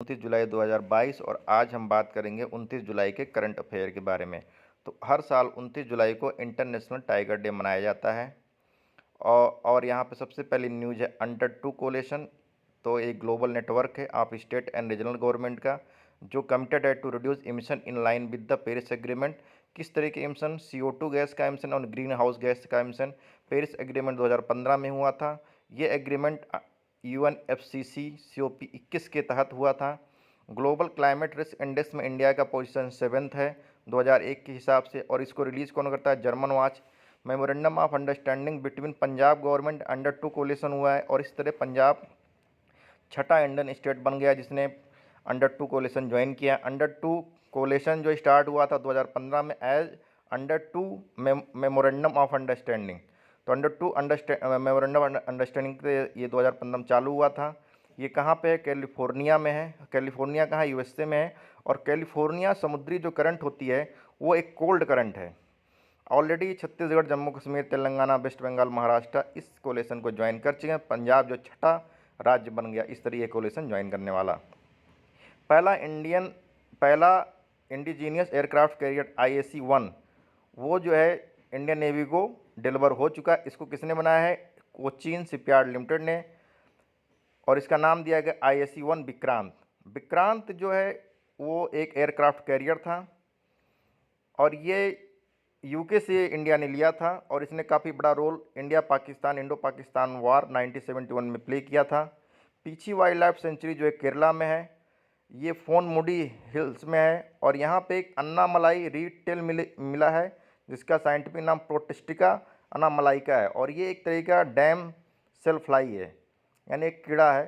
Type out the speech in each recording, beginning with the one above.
29 जुलाई 2022 और आज हम बात करेंगे 29 जुलाई के करंट अफेयर के बारे में। तो हर साल 29 जुलाई को इंटरनेशनल टाइगर डे मनाया जाता है और यहाँ पे सबसे पहली न्यूज़ है अंडर टू कोलेशन। तो एक ग्लोबल नेटवर्क है of state and regional government का जो कमिटेड है to reduce emission in line with the Paris agreement. किस तरह के एमिशन? CO2 गैस का एमिशन और ग्रीन हाउस गैस का एमिशन पेरिस एग्रीमेंट 2015 में हुआ था। ये एग्रीमेंट UNFCCC COP21 के तहत हुआ था। ग्लोबल क्लाइमेट रिस्क इंडेक्स में इंडिया का पोजीशन 7th है 2001 के हिसाब से, और इसको रिलीज़ कौन करता है? German watch. Memorandum of understanding between Punjab government under two coalition हुआ है, और इस तरह पंजाब छठा इंडियन स्टेट बन गया जिसने अंडर टू कोलिशन ज्वाइन किया। अंडर टू कोलिशन जो स्टार्ट हुआ था 2015 में as under two memorandum of understanding. तो अंडर टू मेमोरेंडम अंडरस्टैंडिंग से ये 2015 में चालू हुआ था। ये कहाँ पे है? कैलिफोर्निया में है। कैलिफोर्निया कहाँ? USA में है। और कैलिफोर्निया समुद्री जो करंट होती है वो एक कोल्ड करंट है। ऑलरेडी छत्तीसगढ़, जम्मू कश्मीर, तेलंगाना, वेस्ट बंगाल, महाराष्ट्र इस कोलेशन को ज्वाइन कर चुके हैं। पंजाब जो छठा राज्य बन गया इस तरह ये कोलेशन ज्वाइन करने वाला। पहला इंडिजीनियस एयरक्राफ्ट कैरियर IAC-1 वो जो है इंडियन नेवी को डिलीवर हो चुका है। इसको किसने बनाया है? कोचीन शिपयार्ड लिमिटेड ने, और इसका नाम दिया गया IAC-1 विक्रांत। विक्रांत जो है वो एक एयरक्राफ्ट कैरियर था और ये UK से इंडिया ने लिया था, और इसने काफ़ी बड़ा role India Pakistan Indo Pakistan war 1971 में प्ले किया था। पीछी वाइल्ड लाइफ सेंचुरी जो है केरला में है, ये फोन मुडी हिल्स में है, और यहाँ पे एक अन्नामलाई रीड टेल मिला है जिसका साइंटिफिक नाम प्रोटिस्टिका अन्नामलाइका है, और ये एक तरह का डैम सेल फ्लाई है यानी एक कीड़ा है।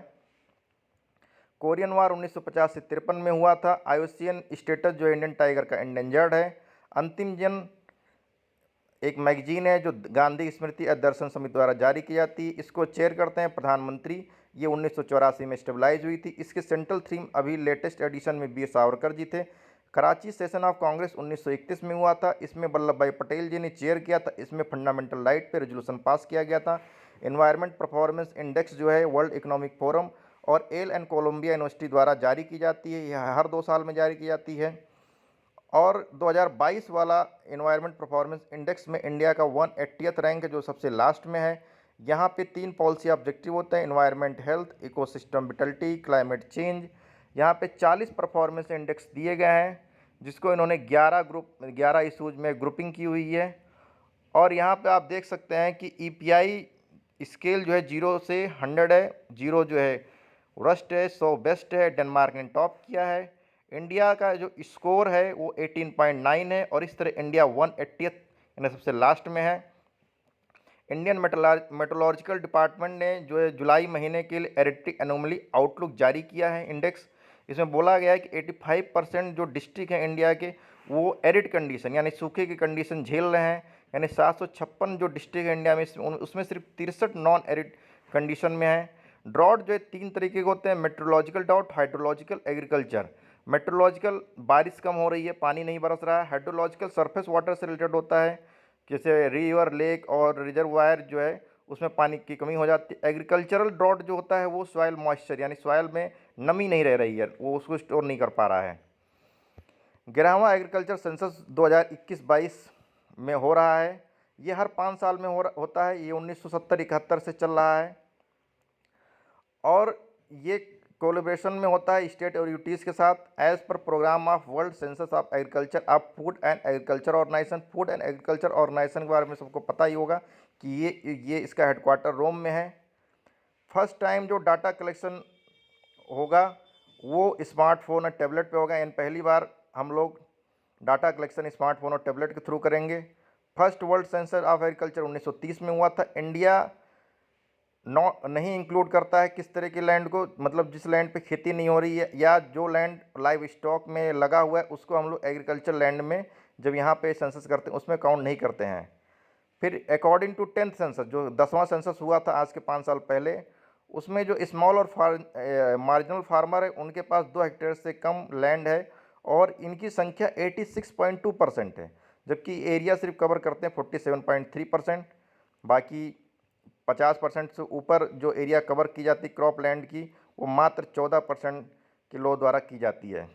कोरियन वार 1950 से 53 में हुआ था। IUCN स्टेटस जो इंडियन टाइगर का इंडेंजर्ड है। अंतिम जन एक मैगजीन है जो गांधी स्मृति दर्शन समिति द्वारा जारी की जाती है। इसको चेयर करते हैं प्रधानमंत्री। ये 1984 में स्टेबलाइज हुई थी। इसके सेंट्रल थीम अभी लेटेस्ट एडिशन में वीर सावरकर जी थे। कराची सेशन ऑफ कांग्रेस 1931 में हुआ था। इसमें वल्लभ भाई पटेल जी ने चेयर किया था। इसमें फंडामेंटल राइट पे रेजोल्यूशन पास किया गया था। एनवायरनमेंट परफॉर्मेंस इंडेक्स जो है वर्ल्ड इकोनॉमिक फोरम और एल एंड कोलंबिया यूनिवर्सिटी द्वारा जारी की जाती है। यह हर 2 साल में जारी की जाती है। और 2022 वाला एनवायरनमेंट परफॉर्मेंस इंडेक्स में इंडिया का 180th रैंक है जो सबसे लास्ट में है। यहाँ पे 3 पॉलिसी ऑब्जेक्टिव होते हैं: environment, health, ecosystem vitality, climate change. यहाँ पे 40 परफॉर्मेंस इंडेक्स दिए गए हैं जिसको इन्होंने 11 इशूज में ग्रुपिंग की हुई है। और यहाँ पे आप देख सकते हैं कि EPI स्केल जो है 0 से 100 है। 0 जो है वर्स्ट है, 100 बेस्ट है। डेनमार्क ने टॉप किया है। इंडिया का जो स्कोर है वो 18.9 है, और इस तरह इंडिया 180th यानी सबसे लास्ट में है। इंडियन मेट्रोलॉजिकल डिपार्टमेंट ने जो है जुलाई महीने के लिए एरिट्रिक एनोमली आउटलुक जारी किया है इंडेक्स। इसमें बोला गया है कि 85% जो डिस्ट्रिक्ट हैं इंडिया के वो एरिड कंडीशन यानी सूखे की कंडीशन झेल रहे हैं। यानी 756 जो डिस्ट्रिक्ट है इंडिया में उसमें सिर्फ 63 नॉन एरिड कंडीशन में है। ड्रॉट जो है 3 तरीके के होते हैं: metrological drought, hydrological, agriculture. Metrological बारिश कम हो रही है, पानी नहीं बरस रहा है। हाइड्रोलॉजिकल सरफेस वाटर से रिलेटेड होता है, जैसे रिवर, लेक और रिजर्वायर जो है उसमें पानी की कमी हो जाती है। एग्रीकल्चरल ड्रॉट जो होता है वो सॉइल मॉइस्चर यानी सॉइल में नमी नहीं रह रही है, वो उसको स्टोर नहीं कर पा रहा है। 11वां एग्रीकल्चर सेंसस 2021-22 में हो रहा है। ये हर 5 साल में होता है। ये 1970-71 से चल रहा है, और ये कोलैबोरेशन में होता है स्टेट और यूटीज़ के साथ एज पर program of world census of agriculture of food and agriculture organization. Food and agriculture organization के बारे में सबको पता ही होगा कि ये इसका हेडक्वार्टर रोम में है। फर्स्ट टाइम जो डाटा कलेक्शन होगा वो स्मार्टफोन और टैबलेट पे होगा, यानी पहली बार हम लोग डाटा कलेक्शन स्मार्टफोन और टैबलेट के थ्रू करेंगे। First world census of agriculture 1930 में हुआ था। इंडिया नहीं इंक्लूड करता है किस तरह के लैंड को, मतलब जिस लैंड पे खेती नहीं हो रही है या जो लैंड लाइव स्टॉक में लगा हुआ है उसको हम लोग एग्रीकल्चर लैंड में जब यहाँ पे सेंसस करते हैं उसमें काउंट नहीं करते हैं। फिर अकॉर्डिंग टू 10th सेंसस जो 10वां सेंसस हुआ था आज के 5 साल पहले, उसमें जो स्मॉल और मार्जिनल फार्मर है उनके पास 2 हेक्टेयर से कम लैंड है और इनकी संख्या 86.2% है, जबकि एरिया सिर्फ कवर करते हैं 47.3%। बाकी 50% से ऊपर जो एरिया कवर की जाती क्रॉप लैंड की वो मात्र 14% के लॉ द्वारा की जाती है।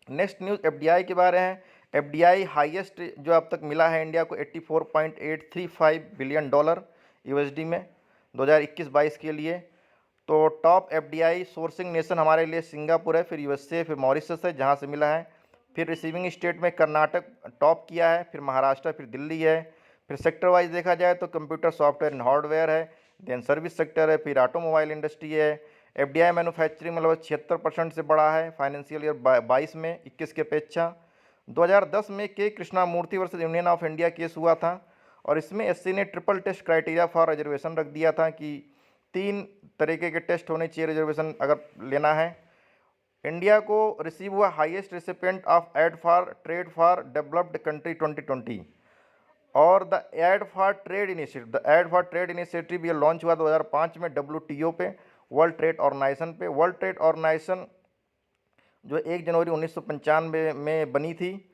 नेक्स्ट न्यूज़ एफडीआई के बारे में। एफडीआई हाईएस्ट जो अब तक मिला है इंडिया को 84.835 बिलियन डॉलर यूएसडी में 2021-22 के लिए। तो टॉप एफडीआई सोर्सिंग नेशन हमारे लिए सिंगापुर है, फिर यूएसए, फिर मॉरिशस है जहाँ से मिला है। फिर रिसीविंग स्टेट में कर्नाटक टॉप किया है, फिर महाराष्ट्र, फिर दिल्ली है। फिर सेक्टर वाइज देखा जाए तो कंप्यूटर सॉफ्टवेयर एंड हार्डवेयर है, देन सर्विस सेक्टर है, फिर ऑटोमोबाइल इंडस्ट्री है। एफडीआई मैन्युफैक्चरिंग में लगभग 76% से बढ़ा है फाइनेंशियल ईयर 22 में 21 के अपेक्षा। 2010 में के Krishnamurthy versus union of India case हुआ था और इसमें एससी ने triple test criteria for reservation रख दिया था कि 3 तरीके के टेस्ट होने चाहिए रिजर्वेशन अगर लेना है। इंडिया को रिसीव हुआ highest recipient of aid for trade for developed country 2020 और the aid for trade initiative ये लॉन्च हुआ 2005 में WTO पे, वर्ल्ड ट्रेड ऑर्गेनाइजेशन पे। वर्ल्ड ट्रेड ऑर्गेनाइजेशन जो 1 जनवरी 1995 में बनी थी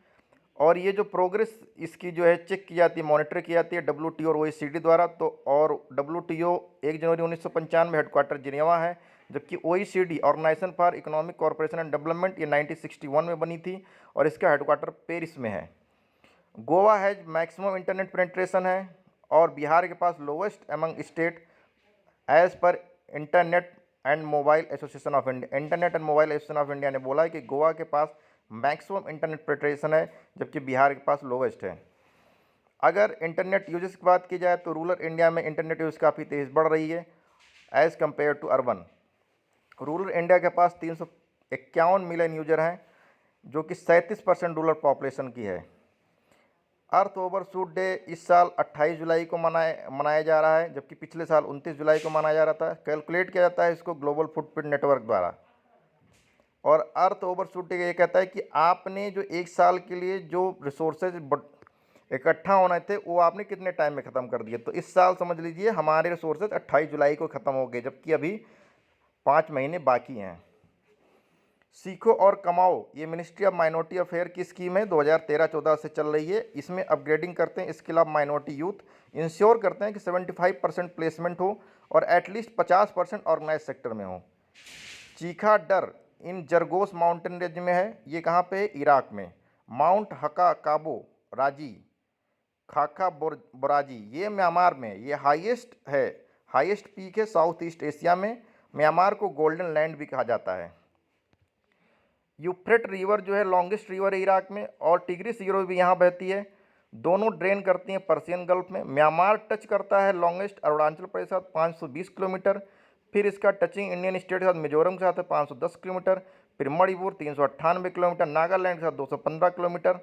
और ये जो प्रोग्रेस इसकी जो है चेक की जाती है, मॉनिटर की जाती है WTO और OECD द्वारा। तो और WTO 1 जनवरी 1995 में हेडक्वार्टर जिनेवा है, जबकि OECD organization for economic cooperation and development ये 1961 में बनी थी और इसका हेडक्वार्टर पेरिस में है। Goa has maximum internet penetration है और बिहार के पास lowest among state as per internet and mobile association of India. Internet and mobile association of India ने बोला है कि गोवा के पास मैक्सिमम इंटरनेट पेनिट्रेशन है जबकि बिहार के पास लोवेस्ट है। अगर इंटरनेट यूजेस की बात की जाए तो रूरल इंडिया में इंटरनेट यूज काफ़ी तेज़ बढ़ रही है as compare to urban. Rural India के पास 351 मिलियन यूजर हैं जो कि 37% रूरल पॉपुलेशन की है। अर्थ ओवरशूट डे इस साल 28 जुलाई को मनाया जा रहा है, जबकि पिछले साल 29 जुलाई को मनाया जा रहा था। कैलकुलेट किया जाता है इसको ग्लोबल फुटप्रिंट नेटवर्क द्वारा। और अर्थ ओवरशूट डे ये कहता है कि आपने जो 1 साल के लिए जो रिसोर्सेज इकट्ठा होने थे वो आपने कितने टाइम में ख़त्म कर दिए। तो इस साल समझ लीजिए हमारे रिसोर्सेज 28 जुलाई को ख़त्म हो गए, जबकि अभी 5 महीने बाकी हैं। सीखो और कमाओ ये मिनिस्ट्री ऑफ माइनॉरिटी अफेयर की स्कीम है, 2013-14 से चल रही है। इसमें अपग्रेडिंग करते हैं skill of minority youth, ensure करते हैं कि 75% प्लेसमेंट हो और एटलीस्ट 50% ऑर्गेनाइज सेक्टर में हो। चीखा डर इन जरगोस माउंटेन रेंज में है, ये कहाँ पे है? इराक में। माउंट हका काबो राजी खाका बोराजी ये म्यांमार में, ये हाईएस्ट पीक है साउथ ईस्ट एशिया में। म्यांमार को गोल्डन लैंड भी कहा जाता है। यूफ्रेट रिवर जो है लॉन्गेस्ट रिवर है इराक में और टिग्रिस रिवर भी यहाँ बहती है। दोनों ड्रेन करती हैं पर्सियन गल्फ में। म्यांमार टच करता है लॉन्गेस्ट अरुणाचल प्रदेश के साथ 520 किलोमीटर, फिर इसका टचिंग इंडियन स्टेट के साथ मिजोरम के साथ है 510 किलोमीटर, फिर मणिपुर 398 किलोमीटर, नागालैंड के साथ 215 किलोमीटर।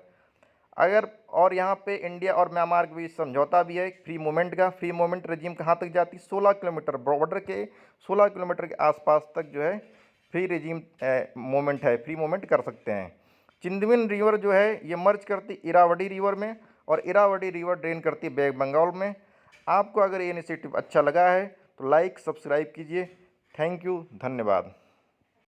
अगर और यहाँ पे इंडिया और म्यांमार के बीच समझौता भी है फ्री मूवमेंट का। फ्री मूवमेंट रजीम कहाँ तक जाती है? 16 किलोमीटर, बॉर्डर के 16 किलोमीटर के आसपास तक जो है फ्री रजीम मूवमेंट है, फ्री मूवमेंट कर सकते हैं। चिंदमिन रिवर जो है ये मर्ज करती इरावदी रिवर में और इरावदी रिवर ड्रेन करती है बे बंगाल में। आपको अगर ये इनिशिएटिव अच्छा लगा है तो लाइक सब्सक्राइब कीजिए। थैंक यू, धन्यवाद।